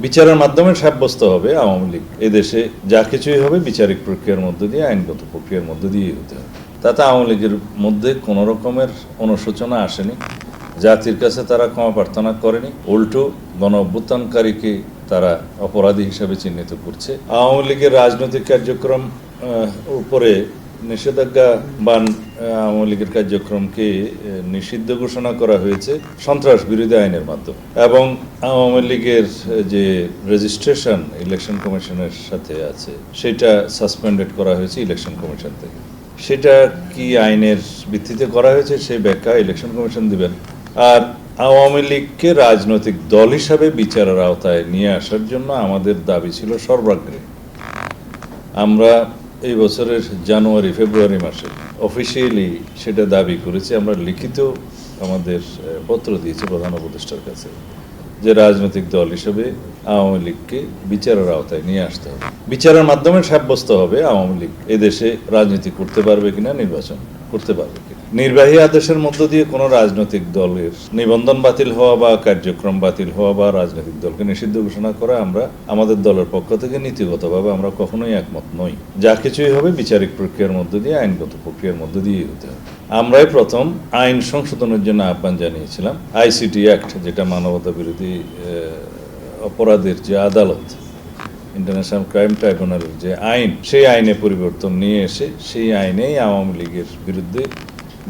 বিচারের মাধ্যমে সাব্যস্ত হবে আওয়ামী লীগ এদেশে যা কিছুই হবে বিচারিক প্রক্রিয়ার মধ্য দিয়ে, আইনগত প্রক্রিয়ার মধ্য দিয়েই হতে হবে। তাতে আওয়ামী লীগের মধ্যে কোনো রকমের অনুশোচনা আসেনি, জাতির কাছে তারা ক্ষমা প্রার্থনা করেনি, উল্টো গণ অভ্যুত্থানকারীকে তারা অপরাধী হিসাবে চিহ্নিত করছে। আওয়ামী লীগের রাজনৈতিক কার্যক্রম উপরে নিষেধাজ্ঞা বা আওয়ামী লীগের কার্যক্রমকে নিষিদ্ধ ঘোষণা করা হয়েছে সন্ত্রাস বিরোধী আইনের মাধ্যমে, এবং আওয়ামী লীগের যে রেজিস্ট্রেশন ইলেকশন কমিশনের সাথে আছে সেটা সাসপেন্ডেড করা হয়েছে ইলেকশন কমিশন থেকে। সেটা কি আইনের ভিত্তিতে করা হয়েছে সেই ব্যাখ্যা ইলেকশন কমিশন দিবেন। আর আওয়ামী লীগকে রাজনৈতিক দল হিসাবে বিচারের আওতায় নিয়ে আসার জন্য আমাদের দাবি ছিল সর্বাগ্রে। আমরা এই বছরের জানুয়ারি ফেব্রুয়ারি মাসে অফিসিয়ালি সেটা দাবি করেছি, আমরা লিখিত আমাদের পত্র দিয়েছি প্রধান উপদেষ্টার কাছে যে রাজনৈতিক দল হিসেবে আওয়ামী লীগকে বিচারের আওতায় নিয়ে আসতে হবে। বিচারের মাধ্যমে সাব্যস্ত হবে আওয়ামী লীগ এদেশে রাজনীতি করতে পারবে কিনা, নির্বাচন করতে পারবে কিনা। নির্বাহী আদেশের মধ্য দিয়ে কোনো রাজনৈতিক দলের নিবন্ধন বাতিল হওয়া বা কার্যক্রম বাতিল হওয়া বা রাজনৈতিক দলকে নিষিদ্ধ ঘোষণা করা আমরা আমাদের দলের পক্ষ থেকে নীতিগতভাবে আমরা কখনোই একমত নই। যা কিছুই হবে বিচারিক প্রক্রিয়ার মধ্য দিয়ে, আইনগত প্রক্রিয়ার মধ্য দিয়েই হতে হবে। আমরাই প্রথম আইন সংশোধনের জন্য আহ্বান জানিয়েছিলাম। আইসিটি অ্যাক্ট, যেটা মানবতা বিরোধী অপরাধের যে আদালত, ইন্টারন্যাশনাল ক্রাইম ট্রাইব্যুনালের যে আইন, সেই আইনে পরিবর্তন নিয়ে এসে সেই আইনেই আওয়ামী লীগের বিরুদ্ধে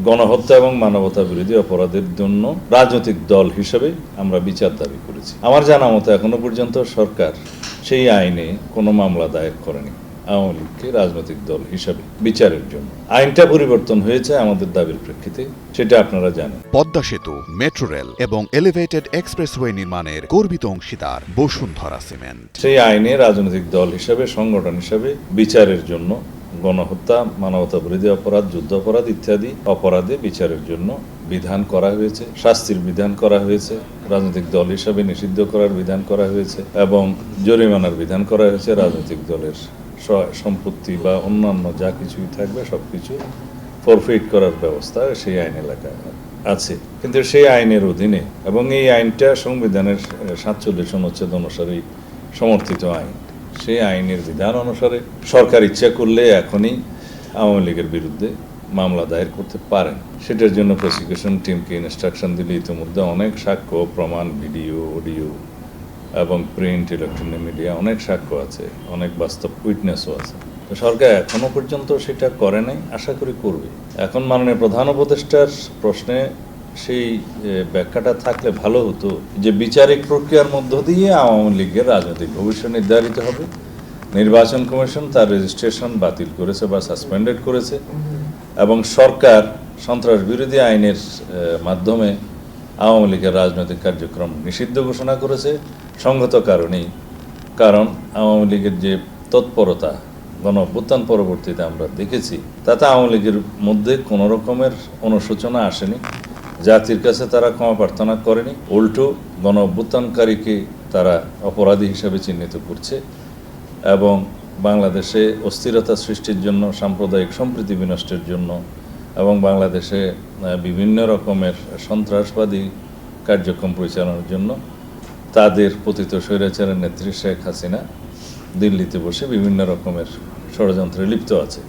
গণহত্যা এবং মানবতা বিরোধী অপরাধের জন্য রাজনৈতিক দল হিসেবে আমরা বিচার দাবি করেছি। আমার জানা মতো এখনো পর্যন্ত সরকার সেই আইনে কোনো মামলা দায়ের করেনি আওয়ামী লীগকে রাজনৈতিক দল হিসাবে বিচারের জন্য। আইনটা পরিবর্তন হয়েছে আমাদের দাবির প্রেক্ষিতে, সেটা আপনারা জানেন। পদ্মা সেতু, মেট্রো রেল এবং এলিভেটেড এক্সপ্রেসওয়ে নির্মাণের গর্বিত অংশীদার বসুন্ধরা সিমেন্ট। সেই আইনে রাজনৈতিক দল হিসাবে, সংগঠন হিসাবে বিচারের জন্য গণহত্যা, মানবতা বিরোধী অপরাধ, যুদ্ধ অপরাধ ইত্যাদি অপরাধে বিচারের জন্য বিধান করা হয়েছে, শাস্তির বিধান করা হয়েছে, রাজনৈতিক দল হিসাবে নিষিদ্ধ করার বিধান করা হয়েছে এবং জরিমানার বিধান করা হয়েছে। রাজনৈতিক দলের সম্পত্তি বা অন্যান্য যা কিছুই থাকবে সবকিছু ফরফিট করার ব্যবস্থা সেই আইনে লেখা আছে। কিন্তু সেই আইনের অধীনে, এবং এই আইনটা সংবিধানের 47 অনুচ্ছেদ অনুসারেই সমর্থিত আইন, সেই আইনের বিধান অনুসারে সরকার ইচ্ছা করলে এখনই আওয়ামী লীগের বিরুদ্ধে মামলা দায়ের করতে পারেন। সেটার জন্য প্রসিকিউশন টিমকে ইনস্ট্রাকশন দিলে ইতিমধ্যে অনেক সাক্ষ্য, প্রমাণ, ভিডিও, অডিও এবং প্রিন্ট, ইলেকট্রনিক মিডিয়া অনেক সাক্ষ্য আছে, অনেক বাস্তব উইটনেসও আছে। তো সরকার এখনো পর্যন্ত সেটা করে নাই, আশা করি করবে। এখন মাননীয় প্রধান উপদেষ্টার প্রশ্নে সেই ব্যাখ্যাটা থাকলে ভালো হতো যে বিচারিক প্রক্রিয়ার মধ্য দিয়ে আওয়ামী লীগের রাজনৈতিক ভবিষ্যৎ নির্ধারিত হবে। নির্বাচন কমিশন তার রেজিস্ট্রেশন বাতিল করেছে বা সাসপেন্ডেড করেছে, এবং সরকার সন্ত্রাস বিরোধী আইনের মাধ্যমে আওয়ামী লীগের রাজনৈতিক কার্যক্রম নিষিদ্ধ ঘোষণা করেছে সংগত কারণেই। কারণ আওয়ামী লীগের যে তৎপরতা গণ অভ্যুত্থান পরবর্তীতে আমরা দেখেছি, তাতে আওয়ামী লীগের মধ্যে কোনো রকমের অনুশোচনা আসেনি, জাতির কাছে তারা ক্ষমা প্রার্থনা করেনি, উল্টো গণ অভ্যুত্থানকারীকে তারা অপরাধী হিসাবে চিহ্নিত করছে এবং বাংলাদেশে অস্থিরতা সৃষ্টির জন্য, সাম্প্রদায়িক সম্প্রীতি বিনষ্টের জন্য এবং বাংলাদেশে বিভিন্ন রকমের সন্ত্রাসবাদী কার্যক্রম পরিচালনার জন্য তাদের পতিত স্বৈরাচারের নেত্রী শেখ হাসিনা দিল্লিতে বসে বিভিন্ন রকমের ষড়যন্ত্রে লিপ্ত আছে।